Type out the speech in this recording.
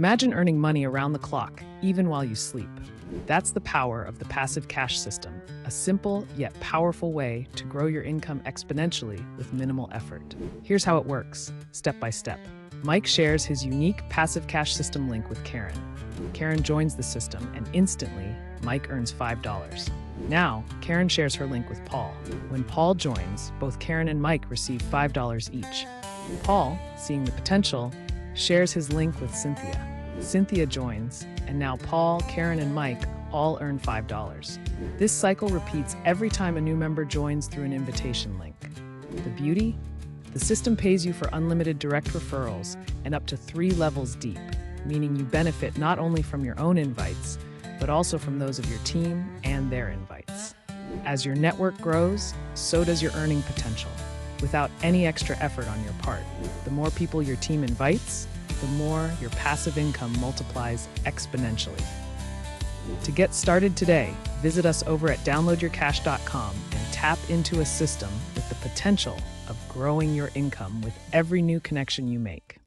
Imagine earning money around the clock, even while you sleep. That's the power of the Passive Kash System, a simple yet powerful way to grow your income exponentially with minimal effort. Here's how it works, step by step. Mike shares his unique Passive Kash System link with Karen. Karen joins the system, and instantly, Mike earns $5. Now, Karen shares her link with Paul. When Paul joins, both Karen and Mike receive $5 each. Paul, seeing the potential, shares his link with Cynthia. Cynthia joins, and now Paul, Karen, and Mike all earn $5. This cycle repeats every time a new member joins through an invitation link. The beauty? The system pays you for unlimited direct referrals and up to 3 levels deep, meaning you benefit not only from your own invites, but also from those of your team and their invites. As your network grows, so does your earning potential, without any extra effort on your part. The more people your team invites, the more your passive income multiplies exponentially. To get started today, visit us over at downloadyourcash.com and tap into a system with the potential of growing your income with every new connection you make.